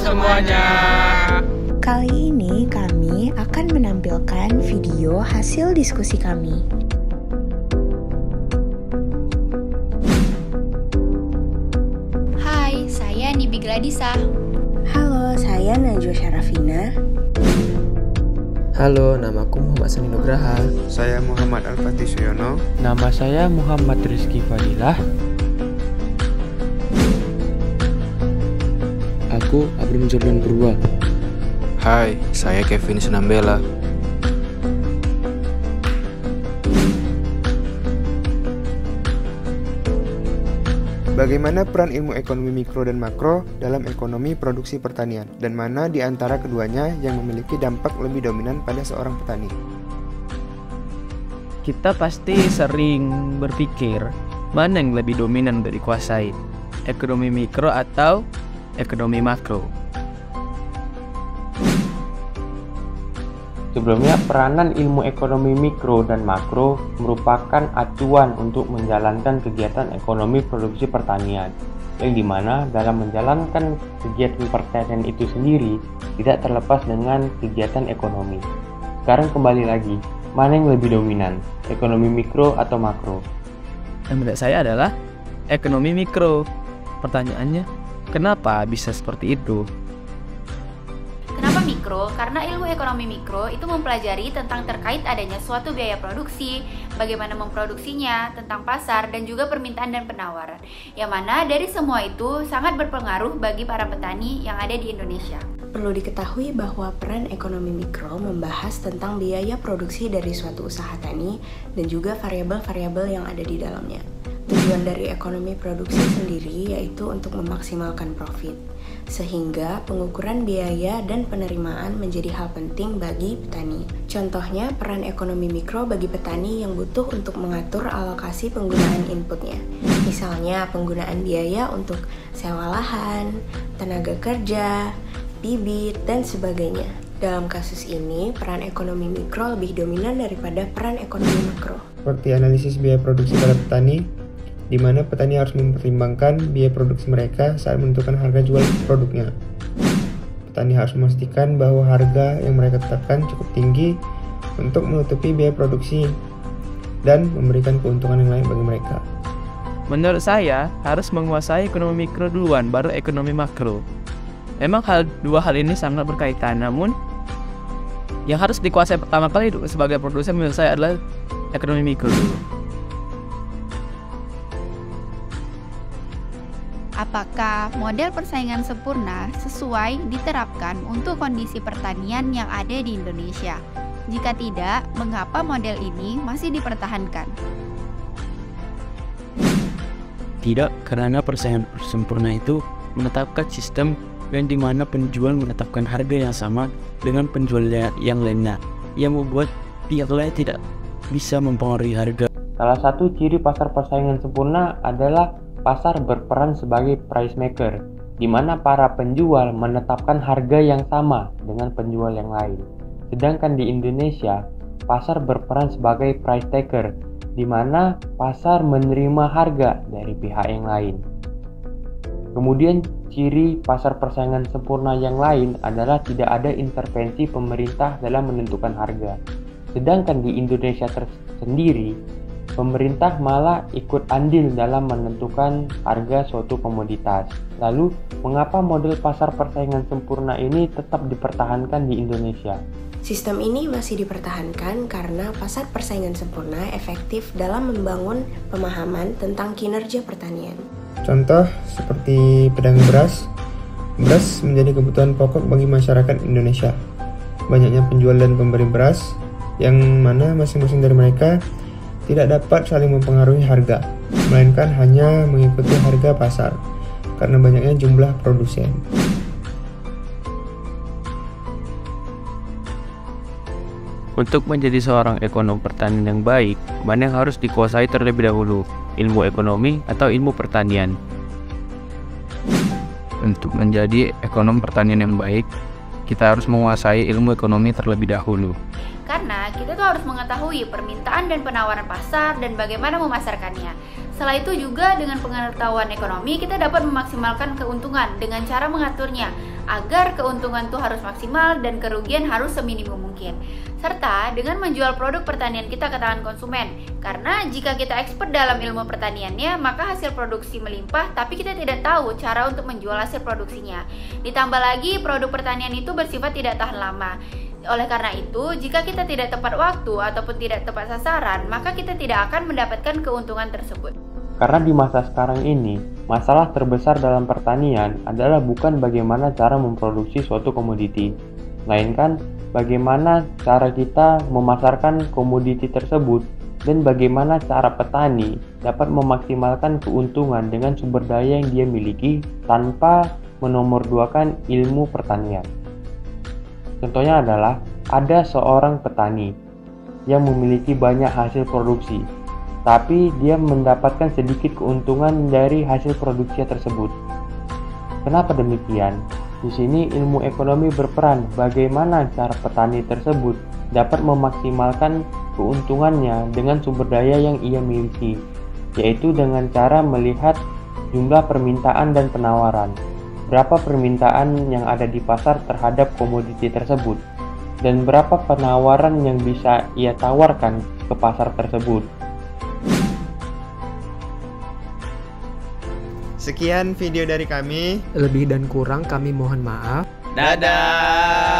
semuanya. Kali ini kami akan menampilkan video hasil diskusi kami. Hai, saya Nibi Gladisa. Halo, saya Najwa Syarafina. Halo, namaku Muhammad Sani Nugraha. Saya Muhammad Al-Fatih Suyono. Nama saya Muhammad Rizky Fadilah. Aku Abram Jordan Purwa. Hai, saya Kevin Sinambela. Bagaimana peran ilmu ekonomi mikro dan makro dalam ekonomi produksi pertanian, dan mana di antara keduanya yang memiliki dampak lebih dominan pada seorang petani? Kita pasti sering berpikir mana yang lebih dominan untuk dikuasai, ekonomi mikro atau ekonomi makro. Sebelumnya, peranan ilmu ekonomi mikro dan makro merupakan acuan untuk menjalankan kegiatan ekonomi produksi pertanian, yang dimana dalam menjalankan kegiatan pertanian itu sendiri tidak terlepas dengan kegiatan ekonomi. Sekarang kembali lagi, mana yang lebih dominan, ekonomi mikro atau makro? Yang menurut saya adalah ekonomi mikro. Pertanyaannya, kenapa bisa seperti itu? Kenapa mikro? Karena ilmu ekonomi mikro itu mempelajari tentang terkait adanya suatu biaya produksi, bagaimana memproduksinya, tentang pasar, dan juga permintaan dan penawaran. Yang mana dari semua itu sangat berpengaruh bagi para petani yang ada di Indonesia. Perlu diketahui bahwa peran ekonomi mikro membahas tentang biaya produksi dari suatu usaha tani dan juga variabel-variabel yang ada di dalamnya. Tujuan dari ekonomi produksi sendiri yaitu untuk memaksimalkan profit, sehingga pengukuran biaya dan penerimaan menjadi hal penting bagi petani. Contohnya, peran ekonomi mikro bagi petani yang butuh untuk mengatur alokasi penggunaan inputnya. Misalnya, penggunaan biaya untuk sewa lahan, tenaga kerja, bibit, dan sebagainya. Dalam kasus ini, peran ekonomi mikro lebih dominan daripada peran ekonomi makro. Seperti analisis biaya produksi pada petani, di mana petani harus mempertimbangkan biaya produksi mereka saat menentukan harga jual produknya. Petani harus memastikan bahwa harga yang mereka tetapkan cukup tinggi untuk menutupi biaya produksi dan memberikan keuntungan yang lain bagi mereka. Menurut saya, harus menguasai ekonomi mikro duluan, baru ekonomi makro. Memang dua hal ini sangat berkaitan, namun yang harus dikuasai pertama kali sebagai produsen menurut saya adalah ekonomi mikro dulu. Apakah model persaingan sempurna sesuai diterapkan untuk kondisi pertanian yang ada di Indonesia? Jika tidak, mengapa model ini masih dipertahankan? Tidak, karena persaingan sempurna itu menetapkan sistem yang dimana penjual menetapkan harga yang sama dengan penjual yang lainnya, yang membuat pihak lain tidak bisa mempengaruhi harga. Salah satu ciri pasar persaingan sempurna adalah pasar berperan sebagai price maker, di mana para penjual menetapkan harga yang sama dengan penjual yang lain. Sedangkan di Indonesia, pasar berperan sebagai price taker, di mana pasar menerima harga dari pihak yang lain. Kemudian, ciri pasar persaingan sempurna yang lain adalah tidak ada intervensi pemerintah dalam menentukan harga. Sedangkan di Indonesia sendiri, pemerintah malah ikut andil dalam menentukan harga suatu komoditas. Lalu, mengapa model pasar persaingan sempurna ini tetap dipertahankan di Indonesia? Sistem ini masih dipertahankan karena pasar persaingan sempurna efektif dalam membangun pemahaman tentang kinerja pertanian. Contoh seperti pedagang beras. Beras menjadi kebutuhan pokok bagi masyarakat Indonesia. Banyaknya penjual dan pemberi beras, yang mana masing-masing dari mereka tidak dapat saling mempengaruhi harga, melainkan hanya mengikuti harga pasar karena banyaknya jumlah produsen. Untuk menjadi seorang ekonom pertanian yang baik, mana yang harus dikuasai terlebih dahulu, ilmu ekonomi atau ilmu pertanian? Untuk menjadi ekonom pertanian yang baik, kita harus menguasai ilmu ekonomi terlebih dahulu. Karena kita tuh harus mengetahui permintaan dan penawaran pasar dan bagaimana memasarkannya. Setelah itu juga dengan pengetahuan ekonomi kita dapat memaksimalkan keuntungan dengan cara mengaturnya agar keuntungan tuh harus maksimal dan kerugian harus seminimum mungkin. Serta dengan menjual produk pertanian kita ke tangan konsumen. Karena jika kita expert dalam ilmu pertaniannya, maka hasil produksi melimpah tapi kita tidak tahu cara untuk menjual hasil produksinya. Ditambah lagi produk pertanian itu bersifat tidak tahan lama. Oleh karena itu, jika kita tidak tepat waktu ataupun tidak tepat sasaran, maka kita tidak akan mendapatkan keuntungan tersebut. Karena di masa sekarang ini, masalah terbesar dalam pertanian adalah bukan bagaimana cara memproduksi suatu komoditi, melainkan bagaimana cara kita memasarkan komoditi tersebut dan bagaimana cara petani dapat memaksimalkan keuntungan dengan sumber daya yang dia miliki tanpa menomorduakan ilmu pertanian. Contohnya adalah ada seorang petani yang memiliki banyak hasil produksi, tapi dia mendapatkan sedikit keuntungan dari hasil produksi tersebut. Kenapa demikian? Di sini ilmu ekonomi berperan bagaimana cara petani tersebut dapat memaksimalkan keuntungannya dengan sumber daya yang ia miliki, yaitu dengan cara melihat jumlah permintaan dan penawaran. Berapa permintaan yang ada di pasar terhadap komoditi tersebut, dan berapa penawaran yang bisa ia tawarkan ke pasar tersebut. Sekian video dari kami. Lebih dan kurang kami mohon maaf. Dadah!